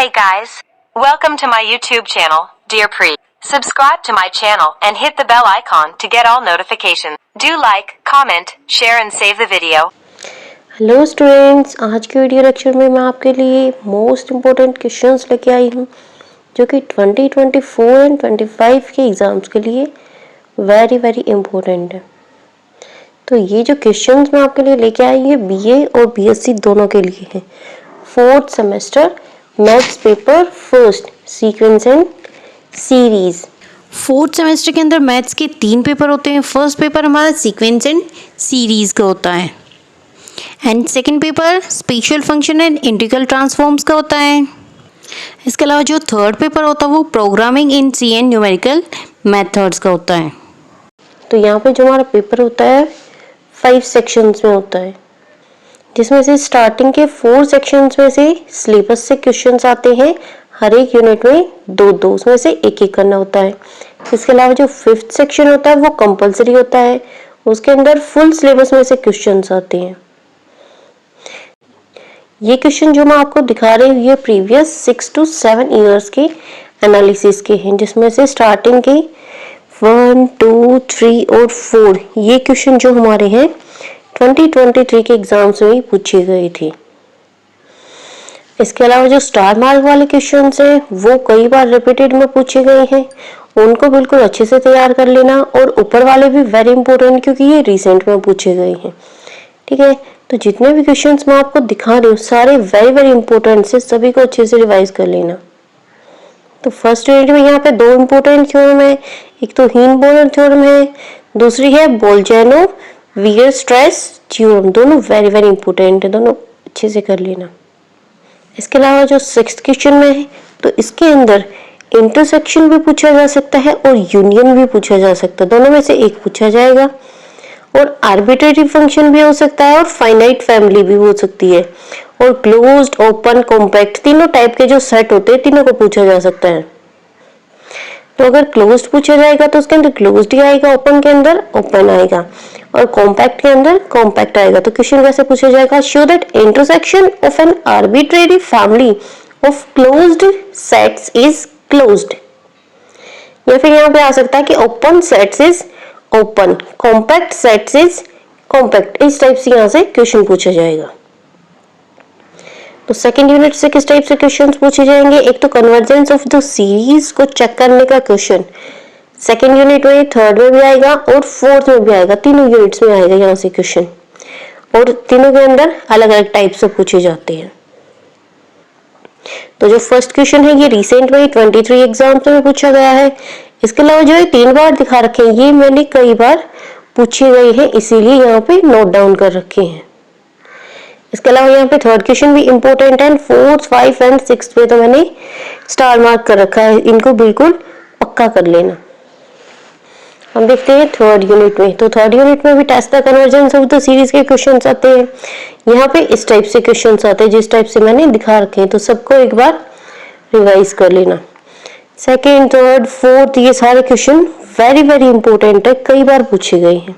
Hey guys, welcome to my YouTube channel, Dear Pre. Subscribe to my channel and hit the bell icon to get all notifications. Do like, comment, share and save the video. Hello students, आज के video lecture में मैं आपके लिए most important questions लेके आई हूँ जो कि 2024 एंड 25 के एग्ज़ाम्स के लिए वेरी वेरी इम्पोर्टेंट है। तो ये जो क्वेश्चंस मैं आपके लिए लेके आई ये बीए और बीएससी दोनों के लिए है। Fourth semester maths paper first, sequence and series. Fourth semester के अंदर मैथ्स के 3 पेपर होते हैं। फर्स्ट पेपर हमारा सीक्वेंस एंड सीरीज़ का होता है and second paper special function and integral transforms का होता है। इसके अलावा जो थर्ड पेपर होता है वो programming in C and numerical methods का होता है। तो यहाँ पे जो हमारा पेपर होता है 5 सेक्शंस में होता है, जिसमें से स्टार्टिंग के 4 सेक्शंस में से सिलेबस से क्वेश्चंस आते हैं। हर एक यूनिट में दो उसमें से एक करना होता है। इसके अलावा जो 5th सेक्शन होता है वो कंपलसरी होता है, उसके अंदर फुल सिलेबस में से क्वेश्चंस आते हैं। ये क्वेश्चन जो मैं आपको दिखा रही हूँ ये प्रीवियस 6 to 7 ईयर्स के एनालिसिस के हैं, जिसमें से स्टार्टिंग के 1, 2, 3 और 4 ये क्वेश्चन जो हमारे हैं 2023 के एग्जाम्स में ही पूछे गए थे। इसके अलावा जो स्टार मार्क वाले क्वेश्चंस हैं वो कई बार रिपीटेड में पूछे गए हैं, उनको बिल्कुल अच्छे से तैयार कर लेना। और ऊपर वाले भी वेरी इंपॉर्टेंट क्योंकि ये रिसेंट में पूछे गए हैं। ठीक है, तो जितने भी क्वेश्चंस मैं आपको दिखा रही हूँ सारे वेरी वेरी इंपॉर्टेंट से, सभी को अच्छे से रिवाइज कर लेना। तो फर्स्ट यूनिट में यहाँ पे 2 इंपॉर्टेंट थ्योरम है, एक तो हीन-बोरर थ्योरम है, दूसरी है बोल्जेनो-वीयर-स्ट्रेस थ्योरम। दोनों वेरी वेरी इंपॉर्टेंट है, दोनों अच्छे से कर लेना। इसके अलावा जो 6th क्वेश्चन में है तो इसके अंदर इंटरसेक्शन भी पूछा जा सकता है और यूनियन भी पूछा जा सकता है, दोनों में से एक पूछा जाएगा। और आर्बिट्रेरी फंक्शन भी हो सकता है और फाइनाइट फैमिली भी हो सकती है। और क्लोज्ड, ओपन, कॉम्पैक्ट तीनों टाइप के जो सेट होते हैं तीनों को पूछा जा सकता है। तो अगर क्लोज्ड पूछा जाएगा तो उसके अंदर क्लोज्ड ही आएगा, ओपन के अंदर ओपन आएगा और कॉम्पैक्ट के अंदर कॉम्पैक्ट आएगा। तो क्वेश्चन कैसे पूछा जाएगा? Show that intersection of an arbitrary family of closed sets is closed. या फिर यहाँ पे आ सकता है कि open sets is open, compact sets is compact. इस टाइप से यहाँ से क्वेश्चन पूछा जाएगा। तो सेकंड यूनिट से किस टाइप से क्वेश्चंस पूछे जाएंगे? एक तो कन्वर्जेंस ऑफ द सीरीज को चेक करने का क्वेश्चन सेकंड यूनिट में, थर्ड में भी आएगा और फोर्थ में भी आएगा। तीनों यूनिट्स में आएगा यहाँ से क्वेश्चन, और तीनों के अंदर अलग अलग टाइप से पूछे जाते हैं। तो जो फर्स्ट क्वेश्चन है ये रिसेंट में 23 एग्जाम्स में पूछा गया है। इसके अलावा जो है 3 बार दिखा रखे हैं, ये मैंने कई बार पूछे गए हैं इसीलिए यहाँ पे नोट डाउन कर रखे हैं। इसके अलावा यहाँ पे थर्ड क्वेश्चन भी इंपॉर्टेंट है। 4th, 5 एंड 6 पे तो मैंने स्टार मार्क कर रखा है, इनको बिल्कुल पक्का कर लेना। हम देखते हैं थर्ड यूनिट में। तो थर्ड यूनिट में भी test the convergence of the series के क्वेश्चंस आते हैं। यहाँ पे इस टाइप से क्वेश्चंस आते हैं जिस टाइप से मैंने दिखा रखे हैं, तो सबको एक बार रिवाइज कर लेना। सेकेंड, थर्ड, फोर्थ ये सारे क्वेश्चन वेरी वेरी इंपॉर्टेंट है, कई बार पूछे गए हैं।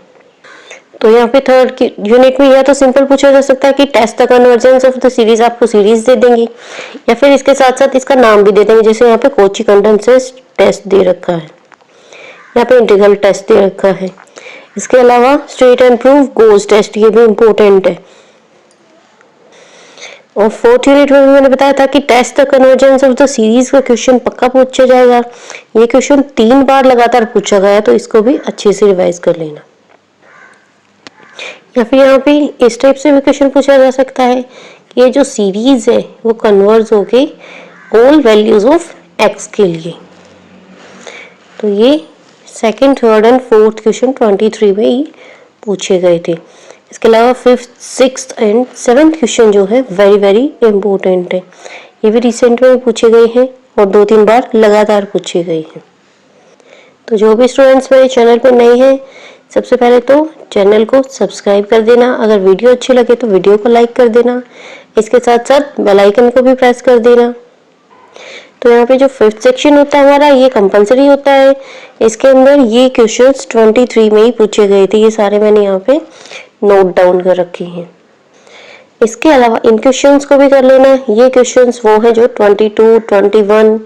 तो यहाँ पे थर्ड यूनिट में या तो सिंपल पूछा जा सकता है कि test the convergence of the series, आपको सीरीज दे देंगे या फिर इसके साथ साथ इसका नाम भी दे देंगे। जैसे यहाँ पे कोची कंडेंसेस टेस्ट दे रखा है, यहाँ पे इंटीग्रल टेस्ट दे रखा है। इसके अलावा straight and proof Gauss test, ये भी इंपॉर्टेंट है। और फोर्थ यूनिट में भी मैंने बताया था कि test the convergence of the series का क्वेश्चन पक्का पूछा जाएगा। ये क्वेश्चन 3 बार लगातार पूछा गया है, तो इसको भी अच्छे से रिवाइज कर लेना। या फिर यहाँ पे इस टाइप से भी क्वेश्चन पूछा जा सकता है कि ये जो सीरीज है वो कन्वर्ज होके ऑल वैल्यूज ऑफ एक्स के लिए। तो ये second, third and fourth question 23 में ही पूछे गए थे। इसके अलावा 5th, 6th and 7th question जो है वेरी वेरी इंपॉर्टेंट है, ये भी रिसेंट में पूछे गए हैं और 2-3 बार लगातार पूछे गए हैं। तो जो भी स्टूडेंट्स मेरे चैनल पर नए हैं सबसे पहले तो चैनल को सब्सक्राइब कर देना। अगर वीडियो अच्छी लगे तो वीडियो को लाइक कर देना, इसके साथ साथ बेल आइकन को भी प्रेस कर देना। तो यहाँ पे जो 5th सेक्शन होता है हमारा ये कंपलसरी होता है। इसके अंदर ये क्वेश्चंस 23 में ही पूछे गए थे, ये सारे मैंने यहाँ पे नोट डाउन कर रखे हैं। इसके अलावा इन क्वेश्चंस को भी कर लेना। ये क्वेश्चंस वो हैं जो 22, 21,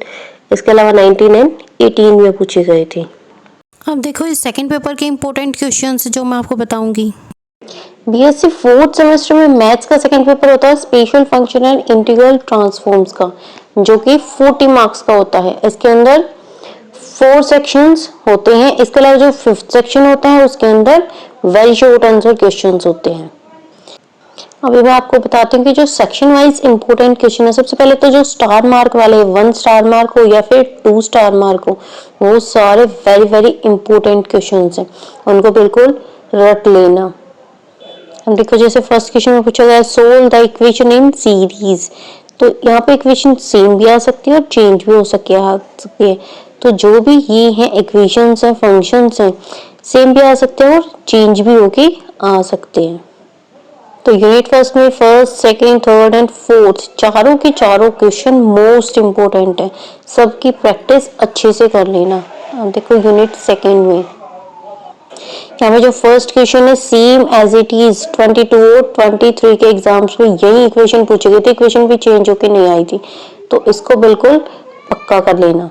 इसके अलावा 19 एंड 18 में पूछे गए थे। अब देखो इस सेकंड पेपर के इम्पोर्टेंट क्वेश्चंस जो मैं आपको बताऊंगी। बीएससी फोर्थ सेमेस्टर में मैथ्स का सेकंड पेपर होता है special function and integral transforms का, जो कि 40 मार्क्स का होता है। इसके अंदर 4 सेक्शंस होते हैं। इसके अलावा जो 5th सेक्शन होता है उसके अंदर वेरी शॉर्ट आंसर क्वेश्चंस होते हैं। अभी मैं आपको बताती हूँ कि जो सेक्शन वाइज इंपॉर्टेंट क्वेश्चन है, सबसे पहले तो जो स्टार मार्क वाले 1 स्टार मार्क हो या फिर 2 स्टार मार्क हो, वो सारे वेरी वेरी इंपॉर्टेंट क्वेश्चंस हैं, उनको बिल्कुल रट लेना। अब देखो जैसे फर्स्ट क्वेश्चन में पूछा गया solve the equation in series, तो यहाँ पे इक्वेशन सेम भी आ सकती है और चेंज भी हो सकती है। तो जो भी ये हैं इक्वेशंस हैं, फंक्शंस हैं, सेम भी आ सकते हैं और चेंज भी होके आ सकते हैं। तो यूनिट फर्स्ट में first, second, third and fourth चारों के चारों क्वेश्चन मोस्ट इंपोर्टेंट है, सबकी प्रैक्टिस अच्छे से कर लेना। अब देखो यूनिट सेकंड में यहाँ पे जो फर्स्ट क्वेश्चन है सेम एज इट इज 22 और 23 के एग्जाम्स में यही इक्वेशन पूछी गई थी, इक्वेशन भी चेंज होके नहीं आई थी, तो इसको बिल्कुल पक्का कर लेना।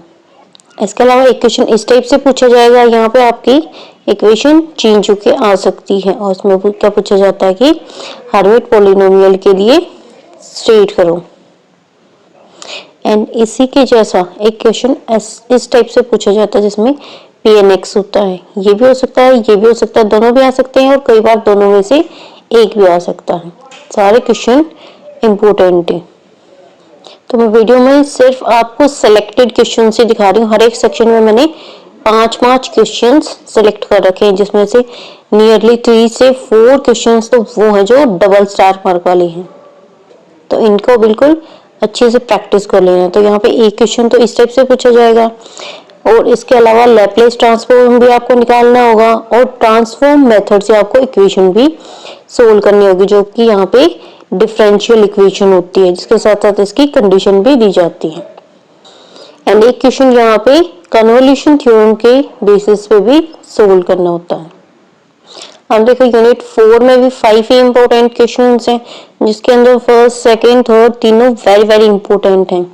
इसके अलावा एक क्वेश्चन इस टाइप से पूछा जाएगा, यहाँ पे आपकी इक्वेशन चेंज होके आ सकती है और उसमें क्या पूछा जाता है कि हार्वर्ड पॉलिनोमियल के लिए स्टेट करो। एंड इसी के जैसा एक क्वेश्चन इस टाइप से पूछा जाता है जिसमें pnx होता है, ये भी हो सकता है, ये भी हो सकता है, दोनों भी आ सकते हैं और कई बार दोनों में से एक भी आ सकता है। सारे क्वेश्चन इंपोर्टेंट है। तो मैं वीडियो में सिर्फ आपको सिलेक्टेड क्वेश्चन से दिखा रही हूँ। हर एक सेक्शन में मैंने 5-5 क्वेश्चन सेलेक्ट कर रखे हैं, जिसमें से नियरली 3 से 4 क्वेश्चन तो वो हैं जो डबल स्टार मार्क वाले हैं, तो इनको बिल्कुल अच्छे से प्रैक्टिस कर लेना। तो यहाँ पे एक क्वेश्चन तो इस टाइप से पूछा जाएगा और इसके अलावा लैपलेस ट्रांसफॉर्म भी आपको निकालना होगा और ट्रांसफॉर्म मेथड से आपको इक्वेशन भी सोल्व करनी होगी, जो कि यहाँ पे डिफरेंशियल इक्वेशन होती है, जिसके साथ साथ इसकी कंडीशन भी दी जाती है। एंड एक क्वेश्चन यहाँ पे कन्वोल्यूशन थ्योरम के बेसिस पे भी सोल्व करना होता है। अब देखो यूनिट 4 में भी 5 ही इंपॉर्टेंट क्वेश्चंस हैं, जिसके अंदर फर्स्ट, सेकंड, थर्ड तीनों वेरी वेरी इंपॉर्टेंट हैं।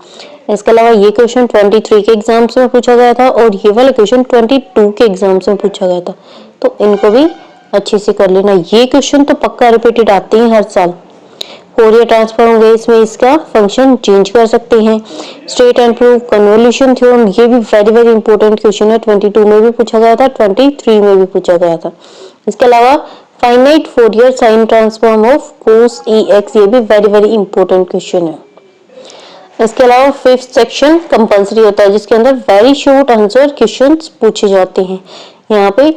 इसके अलावा ये क्वेश्चन 23 के एग्जाम्स में पूछा गया था और ये वाला क्वेश्चन 22 के एग्जाम्स में पूछा गया था, तो इनको भी अच्छे से कर लेना। ये क्वेश्चन तो पक्का रिपीटेड आते हैं हर साल। फोरियर ट्रांसफॉर्म हो गए, इसमें इसका फंक्शन चेंज कर सकते हैं। Straight and proof, convolution theorem, ये भी वेरी वेरी इंपॉर्टेंट क्वेश्चन है, 22 में भी पूछा गया था, 23 में भी पूछा गया था। इसके अलावा finite Fourier sine transform of cos EX, ये भी वेरी वेरी इंपॉर्टेंट क्वेश्चन है। इसके अलावा 5th सेक्शन कंपलसरी होता है, जिसके अंदर वेरी शॉर्ट आंसर क्वेश्चंस पूछे जाते हैं। यहाँ पे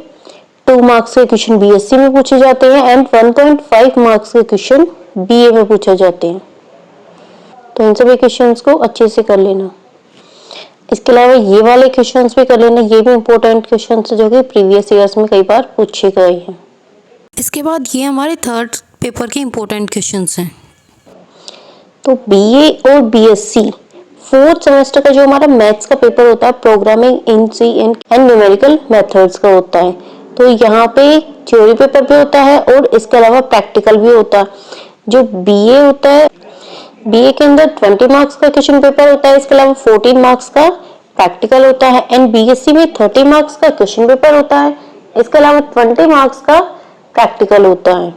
2 मार्क्स के क्वेश्चन BSc में पूछे जाते हैं एंड 1.5 मार्क्स के क्वेश्चन BA में पूछे जाते हैं, तो इन सभी क्वेश्चंस को अच्छे से कर लेना। इसके अलावा ये वाले क्वेश्चंस भी कर लेना, ये भी इंपॉर्टेंट क्वेश्चंस जो कि प्रीवियस ईयर्स में कई बार पूछे गए हैं। इसके बाद ये हमारे थर्ड पेपर के इम्पोर्टेंट क्वेश्चंस हैं। तो BA और BSc 4th सेमेस्टर का जो हमारा मैथ्स का पेपर होता है programming in C and numerical methods का होता है, तो यहाँ पे थ्योरी पेपर भी होता है और इसके अलावा प्रैक्टिकल भी होता है। जो BA होता है, BA के अंदर 20 मार्क्स का क्वेश्चन पेपर होता है, इसके अलावा 14 मार्क्स का प्रैक्टिकल होता है। एंड BSc में 30 मार्क्स का क्वेश्चन पेपर होता है, इसके अलावा 20 मार्क्स का प्रैक्टिकल होता है।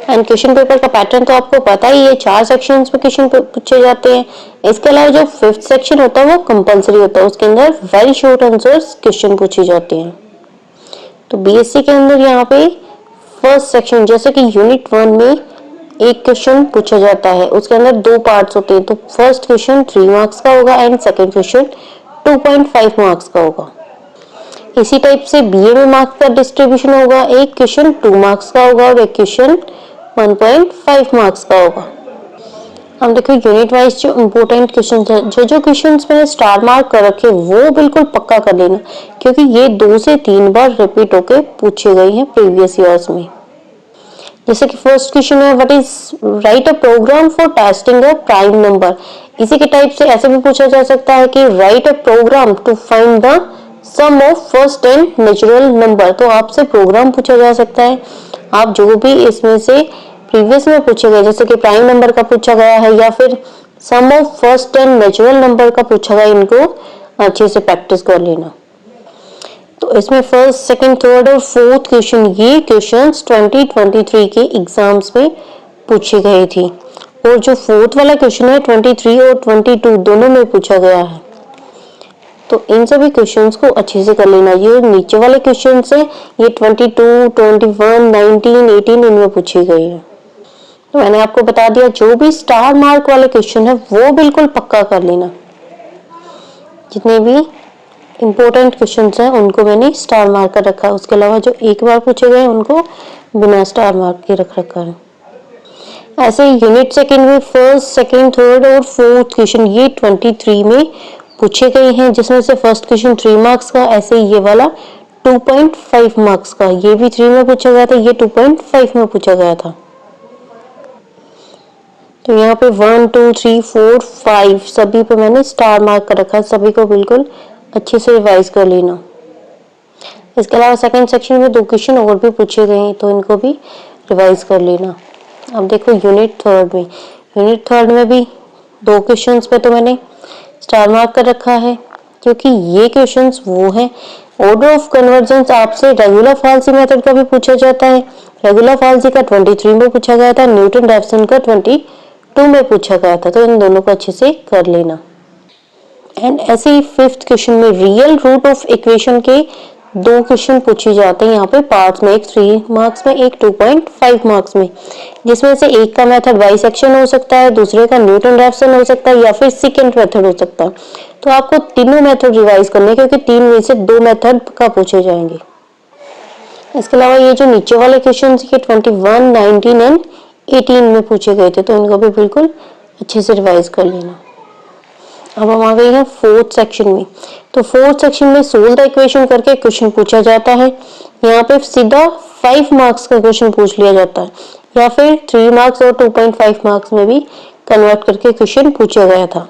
एंड क्वेश्चन पेपर का पैटर्न तो आपको पता ही है, 4 सेक्शंस में क्वेश्चन पूछे जाते हैं। इसके अलावा जो 5th सेक्शन होता है वो कंपलसरी होता है, उसके अंदर वेरी शॉर्ट आंसर्स क्वेश्चन पूछे जाते हैं। तो BSc के अंदर यहाँ पे फर्स्ट सेक्शन जैसे कि यूनिट 1 में एक क्वेश्चन पूछा जाता है, उसके अंदर 2 पार्ट्स होते हैं, तो फर्स्ट क्वेश्चन 3 मार्क्स का होगा एंड सेकेंड क्वेश्चन 2.5 मार्क्स का होगा। इसी टाइप से BA में मार्क्स का डिस्ट्रीब्यूशन होगा, एक क्वेश्चन 2 मार्क्स का होगा और एक क्वेश्चन 1.5 मार्क्स का होगा। हम देखो यूनिट वाइज जो इंपोर्टेंट क्वेश्चंस हैं, जो क्वेश्चंस मैंने स्टार मार्क कर रखे वो बिल्कुल पक्का कर लेना, क्योंकि ये 2 से 3 बार रिपीट होके पूछे गए हैं प्रीवियस ईयर्स में। जैसे कि फर्स्ट क्वेश्चन है what is write a program for testing a prime number. इसी के टाइप से ऐसे भी पूछा जा सकता है कि write a program to find the sum of first n natural number. तो आपसे प्रोग्राम पूछा जा सकता है, आप जो भी इसमें से प्रीवियस में पूछे गए, जैसे कि प्राइम नंबर का पूछा गया है या फिर सम ऑफ फर्स्ट 10 नेचुरल नंबर का पूछा गया, इनको अच्छे से प्रैक्टिस कर लेना। तो इसमें फर्स्ट, सेकंड, थर्ड और फोर्थ क्वेश्चन, ये क्वेश्चंस 2023 के एग्जाम्स में पूछे गए थे। और जो फोर्थ वाला क्वेश्चन है 23 और 22 दोनों में पूछा गया है। तो इन सभी क्वेश्चंस को अच्छे से कर लेना। ये नीचे वाले क्वेश्चंस है, ये 22, 21, 19, 18 इनमें पूछे गए हैं। तो मैंने आपको बता दिया, जो भी स्टार मार्क वाले क्वेश्चन है वो बिल्कुल पक्का कर लेना। जितने भी इम्पोर्टेंट क्वेश्चंस हैं उनको मैंने स्टार मार्क कर रखा है। उसके अलावा जो एक बार पूछे गए उनको बिना स्टार मार्क के रख रखा है। ऐसे यूनिट सेकंड में फर्स्ट, सेकंड, थर्ड और फोर्थ क्वेश्चन ये 23 में पूछे गए हैं, जिसमें से फर्स्ट क्वेश्चन 3 मार्क्स का, ऐसे ये वाला 2.5 मार्क्स का, ये भी 3 में पूछा गया था, ये 2.5 में पूछा गया था। तो यहाँ पे 1, 2, 3, 4, 5 सभी पे मैंने स्टार मार्क कर रखा है। सभी को बिल्कुल अच्छे से रिवाइज कर लेना। इसके अलावा सेकंड सेक्शन में 2 क्वेश्चन और भी पूछे गए हैं, तो इनको भी रिवाइज कर लेना। अब देखो यूनिट थर्ड में भी 2 क्वेश्चंस पे तो मैंने स्टार मार्क कर रखा है, क्योंकि ये क्वेश्चंस वो हैं। ऑर्डर ऑफ कन्वर्जेंस आपसे रेगुलर फाल्सी मेथड का भी पूछा जाता है। रेगुलर फाल्सी का 23 में पूछा गया था, न्यूटन रैप्सन का 22 में पूछा गया था। तो इन दोनों को अच्छे से कर लेना। एंड ऐसे ही फिफ्थ क्वेश्चन में रियल रूट ऑफ इक्वेशन के 2 क्वेश्चन पूछे जाते हैं यहाँ पे पार्ट में, एक 3 मार्क्स में, एक 2.5 मार्क्स में, जिसमें से एक का मेथड बाइसेक्शन हो सकता है, दूसरे का न्यूटन रैप्सन हो सकता है या फिर सेकंड मेथड हो सकता है। तो आपको तीनों मेथड रिवाइज करने हैं, क्योंकि 3 में से 2 मेथड का पूछे जाएंगे। इसके अलावा ये जो नीचे वाले क्वेश्चन ये 21, 19 एंड 18 में पूछे गए थे, तो इनको भी बिल्कुल अच्छे से रिवाइज कर लेना। अब हम आ गए हैं फोर्थ सेक्शन में। तो फोर्थ सेक्शन में सोल्व द इक्वेशन करके क्वेश्चन पूछा जाता है। यहाँ पे सीधा 5 मार्क्स का क्वेश्चन पूछ लिया जाता है, या फिर 3 मार्क्स और 2.5 मार्क्स में भी कन्वर्ट करके क्वेश्चन पूछा गया था।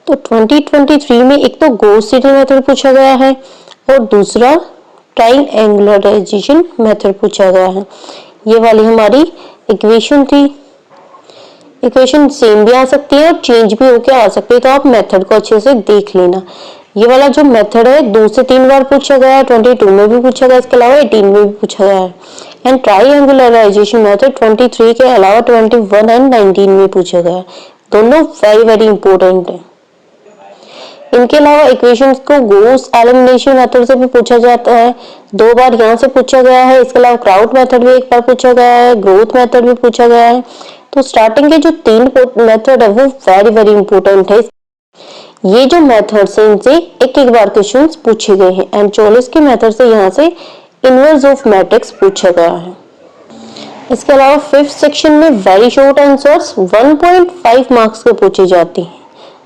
तो 2023 में एक तो गॉस सीडल मेथड पूछा गया है और दूसरा ट्राइएंगुलराइजेशन मेथड पूछा गया है। ये वाली हमारी इक्वेशन थी। इक्वेशन सेम भी आ सकती है और चेंज भी होके आ सकती है, तो आप मेथड को अच्छे से देख लेना। ये वाला जो मेथड है 2 से 3 बार पूछा गया है, 22 में भी पूछा गया, इसके अलावा 18 में भी पूछा गया है। एंड ट्राइएंगुलराइजेशन मेथड 23 के अलावा 21 एंड 19 में पूछा गया है। दोनों वेरी वेरी इंपॉर्टेंट है। इनके अलावा इक्वेशंस को गॉस एलिमिनेशन मेथड से भी पूछा जाता है, 2 बार यहाँ से पूछा गया है। इसके अलावा क्राउड मेथड भी 1 बार पूछा गया है, ग्रोथ मेथड भी पूछा गया है। तो स्टार्टिंग के जो 3 मेथड है वो वेरी वेरी इंपॉर्टेंट है। ये जो मेथड्स हैं इनसे एक बार क्वेश्चंस पूछे गए हैं। एंड चॉलिस के मेथड से यहाँ से इनवर्स ऑफ मैट्रिक्स पूछा गया है। इसके अलावा फिफ्थ सेक्शन में वेरी शॉर्ट आंसर्स 1.5 मार्क्स के पूछे जाते हैं,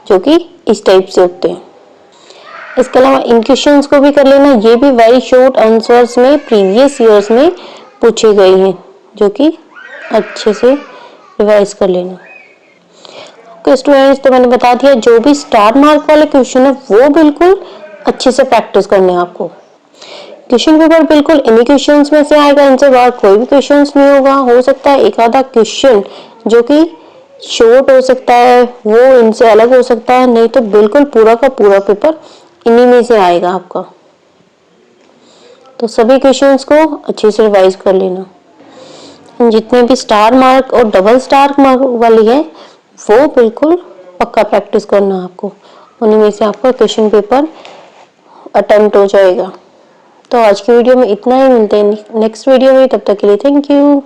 जो कि इस टाइप से होते हैं। इसके अलावा इन क्वेश्चंस को भी कर लेना। ये भी वेरी शॉर्ट आंसर्स में प्रीवियस ईयर्स में पूछे गए हैं, जो कि अच्छे से रिवाइज कर लेना। ओके स्टूडेंट्स, तो मैंने बता दिया जो भी स्टार मार्क वाले क्वेश्चन है वो बिल्कुल अच्छे से प्रैक्टिस करने हैं आपको। क्वेश्चन पेपर बिल्कुल इन्हीं क्वेश्चंस में से आएगा, इनसे बाहर कोई भी क्वेश्चंस नहीं होगा। हो सकता है एक आधा क्वेश्चन जो कि शॉर्ट हो सकता है वो इनसे अलग हो सकता है, नहीं तो बिल्कुल पूरा का पूरा पेपर इन्हीं में से आएगा आपका। तो सभी क्वेश्चंस को अच्छे से रिवाइज कर लेना। जितने भी स्टार मार्क और डबल स्टार मार्क वाली है वो बिल्कुल पक्का प्रैक्टिस करना आपको, उन्हीं में से आपका क्वेश्चन पेपर अटेम्प्ट हो जाएगा। तो आज की वीडियो में इतना ही, मिलते हैं नेक्स्ट वीडियो में, तब तक के लिए थैंक यू।